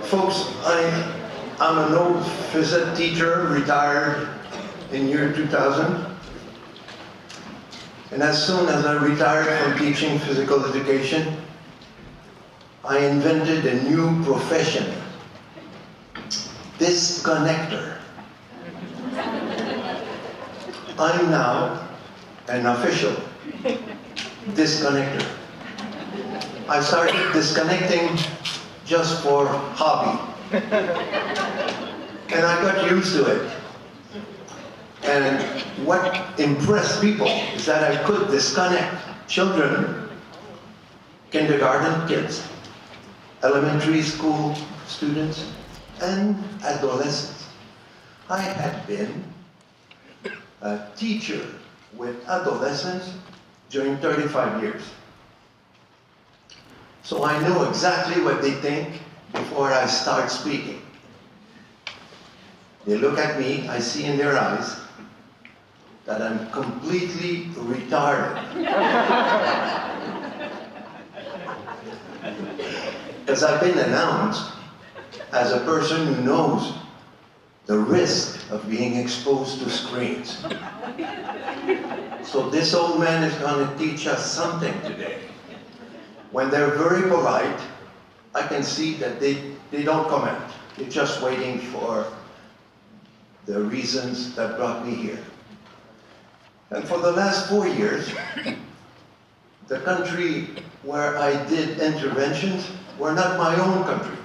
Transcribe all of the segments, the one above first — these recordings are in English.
Folks, I'm an old phys ed teacher, retired in year 2000. And as soon as I retired from teaching physical education, I invented a new profession, disconnector. I'm now an official disconnector. I started disconnecting just for hobby. And I got used to it. And what impressed people is that I could disconnect children, kindergarten kids, elementary school students, and adolescents. I had been a teacher with adolescents during 35 years. So I know exactly what they think before I start speaking. They look at me, I see in their eyes that I'm completely retarded. Because I've been announced as a person who knows the risk of being exposed to screens. So this old man is going to teach us something today. When they're very polite, I can see that they don't comment. They're just waiting for the reasons that brought me here. And for the last 4 years, the country where I did interventions were not my own country.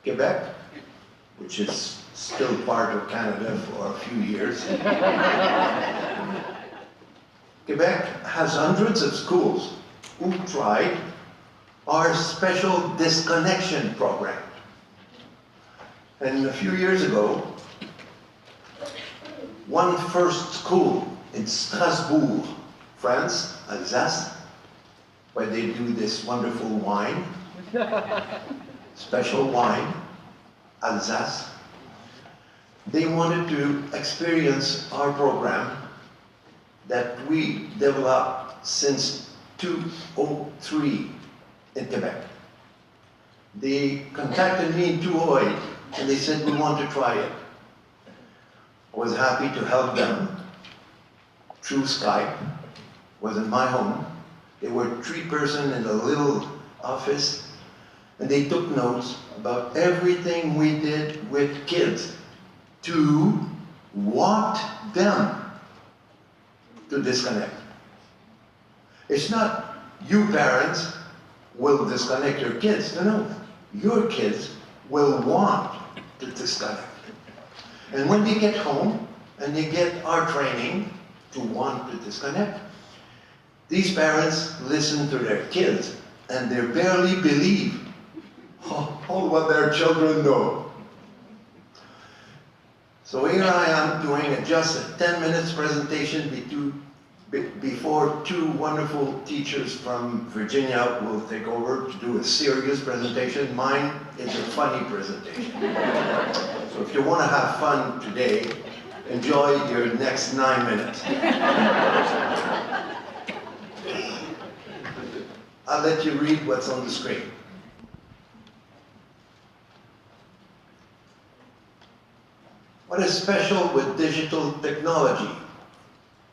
Quebec, which is still part of Canada for a few years. Quebec has hundreds of schools who tried our special disconnection program. And a few years ago, one first school in Strasbourg, France, Alsace, where they do this wonderful wine, special wine, Alsace. They wanted to experience our program that we developed since 2003 in Quebec. They contacted me in 2008 and they said, we want to try it. I was happy to help them through Skype. It was in my home. They were 3 persons in a little office, and they took notes about everything we did with kids to want them to disconnect. It's not you parents will disconnect your kids. No, your kids will want to disconnect. And when they get home and they get our training to want to disconnect, these parents listen to their kids and they barely believe all what their children know. So here I am doing just a 10 minutes presentation before 2 wonderful teachers from Virginia will take over to do a serious presentation. Mine is a funny presentation. So if you want to have fun today, enjoy your next 9 minutes. I'll let you read what's on the screen. What is special with digital technology,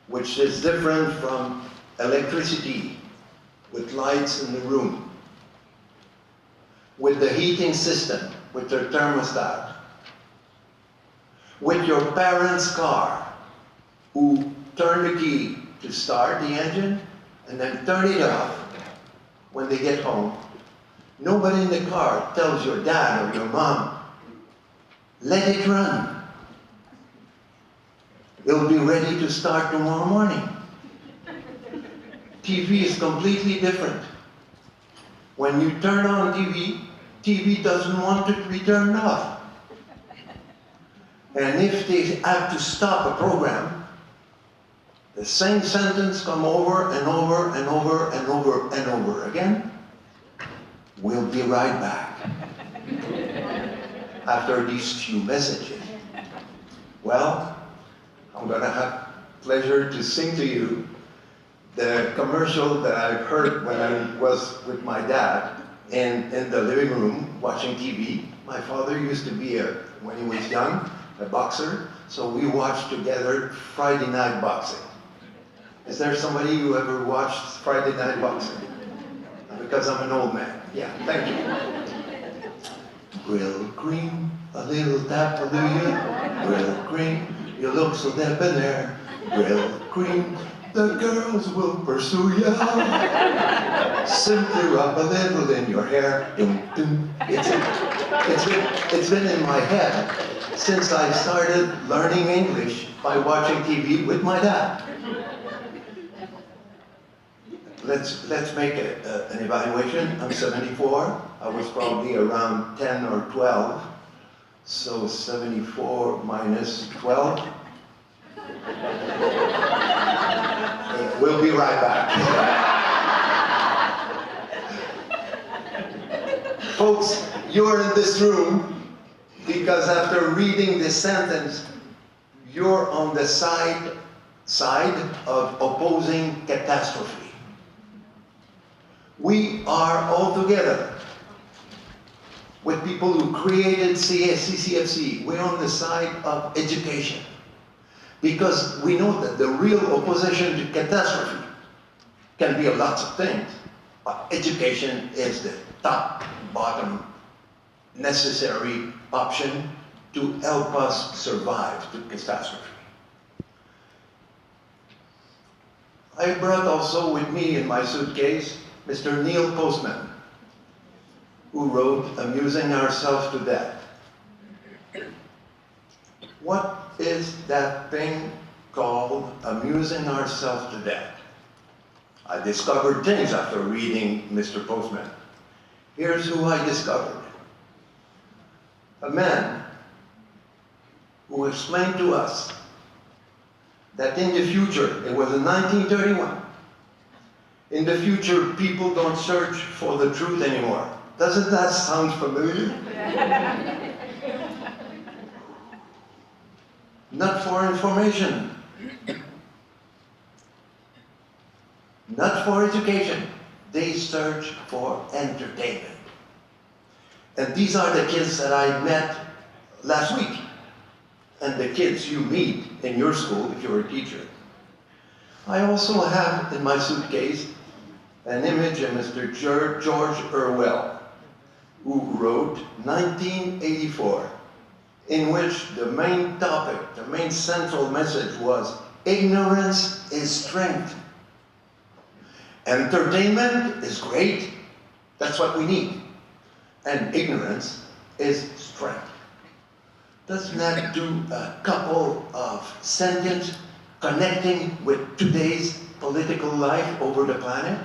which is different from electricity with lights in the room, with the heating system, with their thermostat, with your parents' car, who turn the key to start the engine and then turn it off when they get home. Nobody in the car tells your dad or your mom, let it run. It'll be ready to start tomorrow morning. TV is completely different. When you turn on TV, TV doesn't want it to be turned off. And if they have to stop a program, the same sentence come over and over and over and over and over again. We'll be right back after these few messages. Well, I'm going to have pleasure to sing to you the commercial that I heard when I was with my dad in the living room watching TV. My father used to be, when he was young, a boxer, so we watched together Friday Night Boxing. Is there somebody who ever watched Friday Night Boxing? Because I'm an old man. Yeah, thank you. Grill cream, a little tap, hallelujah. Grill cream, you look so debonair. Grill cream, the girls will pursue you. Simply rub a little in your hair. Dum, dum. It's been in my head since I started learning English by watching TV with my dad. Let's make an evaluation. I'm 74. I was probably around 10 or 12. So 74 minus 12. We'll be right back. Folks, you're in this room because after reading this sentence, you're on the side of opposing catastrophe. We are all together with people who created CCFC. We're on the side of education because we know that the real opposition to catastrophe can be lots of things, but education is the top, bottom, necessary option to help us survive the catastrophe. I brought also with me in my suitcase Mr. Neil Postman, who wrote Amusing Ourselves to Death. What is that thing called amusing ourselves to death? I discovered things after reading Mr. Postman. Here's who I discovered. A man who explained to us that in the future, it was in 1931, in the future, people don't search for the truth anymore. Doesn't that sound familiar? Not for information. Not for education. They search for entertainment. And these are the kids that I met last week. And the kids you meet in your school if you're a teacher. I also have in my suitcase an image of Mr. George Orwell, who wrote 1984, in which the main topic, the main central message was, ignorance is strength. Entertainment is great, that's what we need. And ignorance is strength. Doesn't that do a couple of sentences connecting with today's political life over the planet?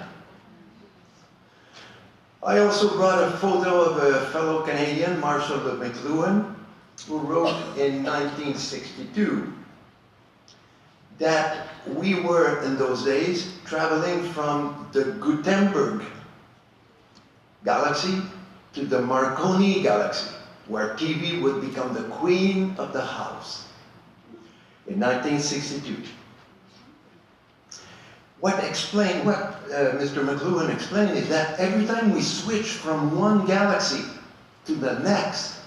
I also brought a photo of a fellow Canadian, Marshall McLuhan, who wrote in 1962 that we were, in those days, traveling from the Gutenberg galaxy to the Marconi galaxy, where TV would become the queen of the house in 1962. What Mr. McLuhan explained is that every time we switch from one galaxy to the next,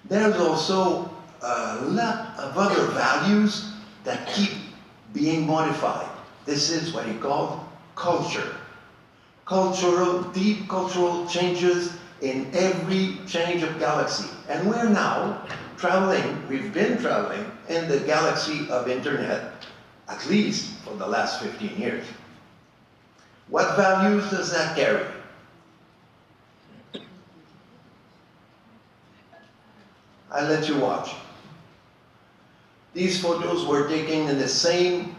there's also a lot of other values that keep being modified. This is what he called culture. Deep cultural changes in every change of galaxy. And we're now traveling, we've been traveling in the galaxy of internet, at least for the last 15 years. What values does that carry? I'll let you watch. These photos were taken in the same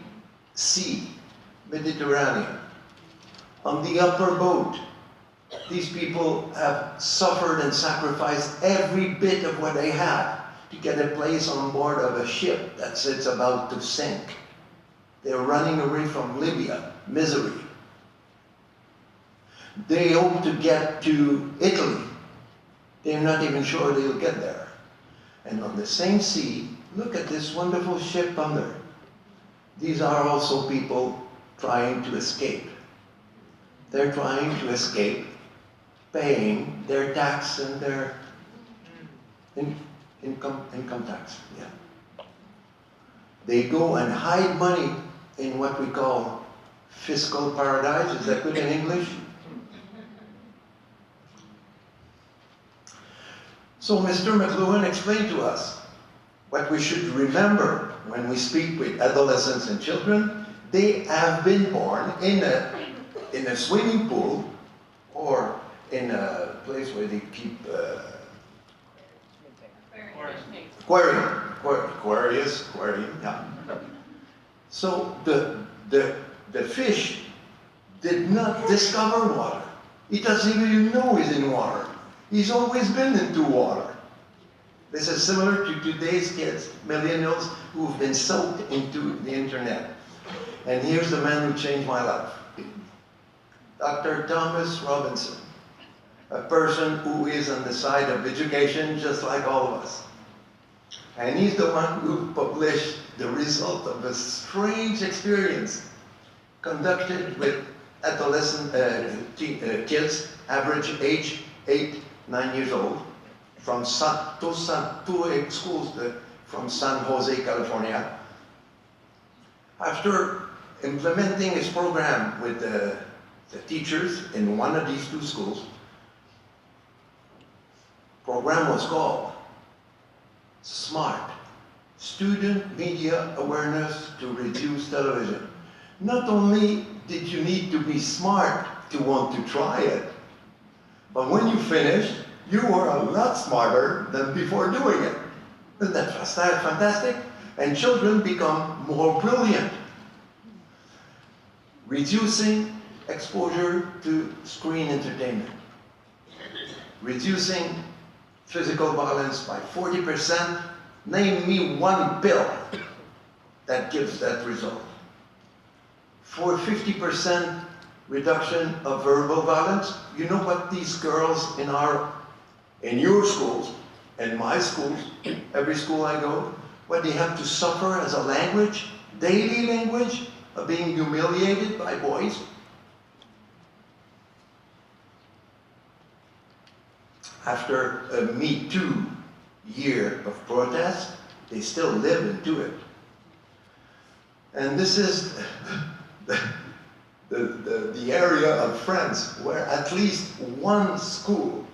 sea, Mediterranean. On the upper boat, these people have suffered and sacrificed every bit of what they have to get a place on board of a ship that sits about to sink. They're running away from Libya, misery. They hope to get to Italy. They're not even sure they'll get there. And on the same sea, look at this wonderful ship under. These are also people trying to escape. They're trying to escape paying their tax and their income tax. Yeah. They go and hide money in what we call fiscal paradise. Is that good in English? So Mr. McLuhan explained to us what we should remember when we speak with adolescents and children. They have been born in a swimming pool or in a place where they keep aquarium, yeah. So the fish did not discover water. He doesn't even know he's in water. He's always been into water. This is similar to today's kids, millennials, who've been soaked into the internet. And here's the man who changed my life. Dr. Thomas Robinson, a person who is on the side of education just like all of us. And he's the one who published the result of a strange experience conducted with adolescent kids, average age 8, 9 years old, from two schools from San Jose, California. After implementing his program with the teachers in one of these two schools, program was called SMART, Student Media Awareness to Reduce Television. Not only did you need to be smart to want to try it, but when you finished, you were a lot smarter than before doing it. Isn't that fantastic? And children become more brilliant. Reducing exposure to screen entertainment. Reducing physical violence by 40%. Name me one pill that gives that result. For 50% reduction of verbal violence, you know what these girls in your schools, in my schools, every school I go, what they have to suffer as a language, daily language, of being humiliated by boys? After a Me Too year of protest, they still live into it. And this is the area of France where at least one school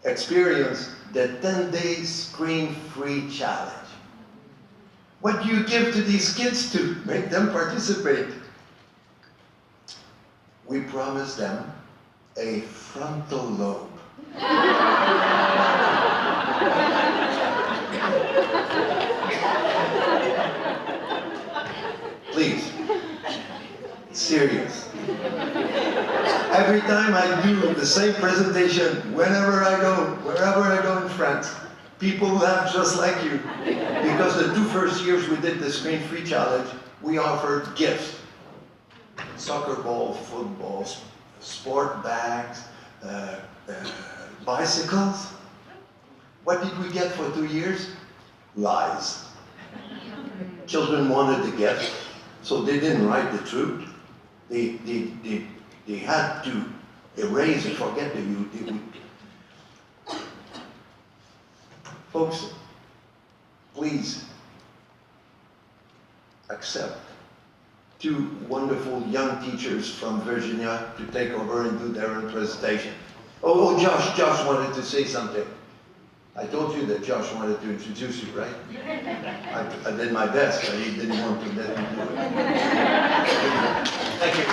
experienced the 10-day screen-free challenge. What do you give to these kids to make them participate? We promise them a frontal lobe. Please, it's serious. Every time I do the same presentation, wherever I go in France, people laugh just like you. Because the 2 first years we did the screen-free challenge, we offered gifts. Soccer ball, football, sport bags, bicycles. What did we get for 2 years? Lies. Children wanted the gift, so they didn't write the truth. They had to erase and forget the youth. Folks, please accept 2 wonderful young teachers from Virginia to take over and do their own presentation. Oh, Josh wanted to say something. I told you that Josh wanted to introduce you, right? I did my best, but he didn't want to let me do it. Thank you.